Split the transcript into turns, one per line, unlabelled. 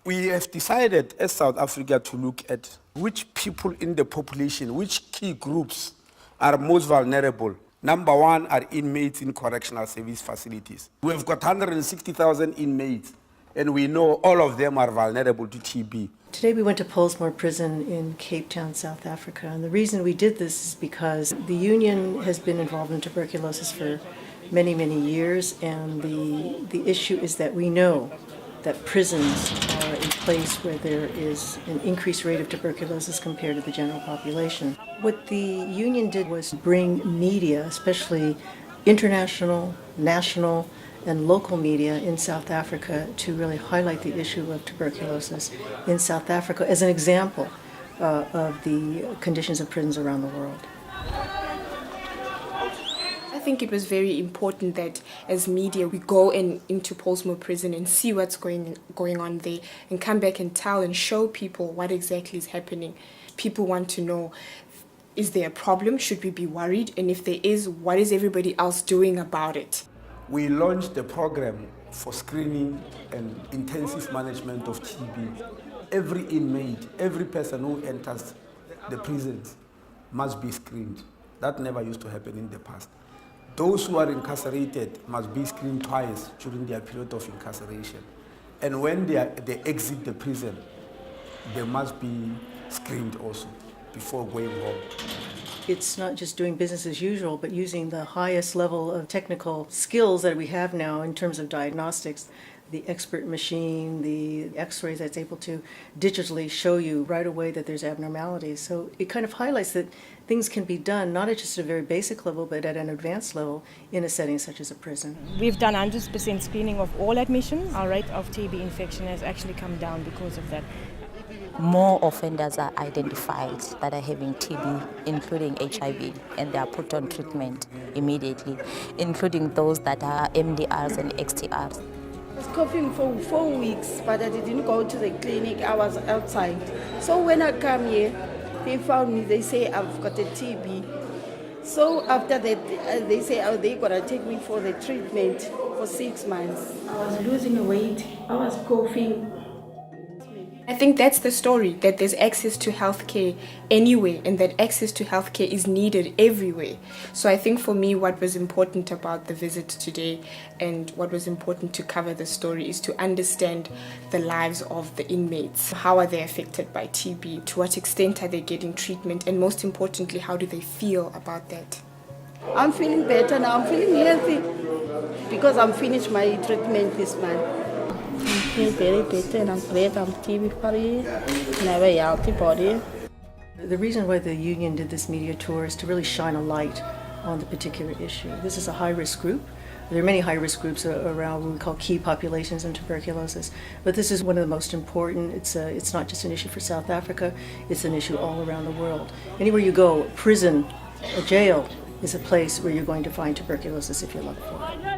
We have decided as South Africa to look at which people in the population, which key groups are most vulnerable. Number one are inmates in correctional service facilities. We've got 160,000 inmates, and we know all of them are vulnerable to TB.
Today we went to Pollsmoor Prison in Cape Town, South Africa, and the reason we did this is because the union has been involved in tuberculosis for many, many years, and the issue is that we know that prisons are a place where there is an increased rate of tuberculosis compared to the general population. What the union did was bring media, especially international, national, and local media in South Africa, to really highlight the issue of tuberculosis in South Africa as an example of the conditions of prisons around the world.
I think it was very important that as media we go into Pollsmoor Prison and see what's going on there and come back and tell and show people what exactly is happening. People want to know, is there a problem? Should we be worried? And if there is, what is everybody else doing about it?
We launched a program for screening and intensive management of TB. Every inmate, every person who enters the prisons must be screened. That never used to happen in the past. Those who are incarcerated must be screened twice during their period of incarceration. And when they exit the prison, they must be screened also before going home.
It's not just doing business as usual, but using the highest level of technical skills that we have now in terms of diagnostics. The expert machine, the x-rays that's able to digitally show you right away that there's abnormalities. So it kind of highlights that things can be done, not at just a very basic level, but at an advanced level in a setting such as a prison.
We've done 100% screening of all admissions. Our rate of TB infection has actually come down because of that.
More offenders are identified that are having TB, including HIV, and they are put on treatment immediately, including those that are MDRs and XTRs.
I was coughing for 4 weeks, but I didn't go to the clinic. I was outside. So when I come here, they found me. They say I've got a TB. So after that, they say, they're going to take me for the treatment for 6 months. I was losing weight. I was coughing.
I think that's the story, that there's access to healthcare anywhere and that access to healthcare is needed everywhere. So I think for me what was important about the visit today and what was important to cover the story is to understand the lives of the inmates. How are they affected by TB? To what extent are they getting treatment? And most importantly, how do they feel about that?
I'm feeling better now. I'm feeling healthy because I'm finished my treatment this month. I feel very better and I'm glad I'm TB-free and I have a healthy body.
The reason why the union did this media tour is to really shine a light on the particular issue. This is a high-risk group. There are many high-risk groups around what we call key populations in tuberculosis, but this is one of the most important. It's not just an issue for South Africa, it's an issue all around the world. Anywhere you go, a prison, a jail, is a place where you're going to find tuberculosis if you look for it.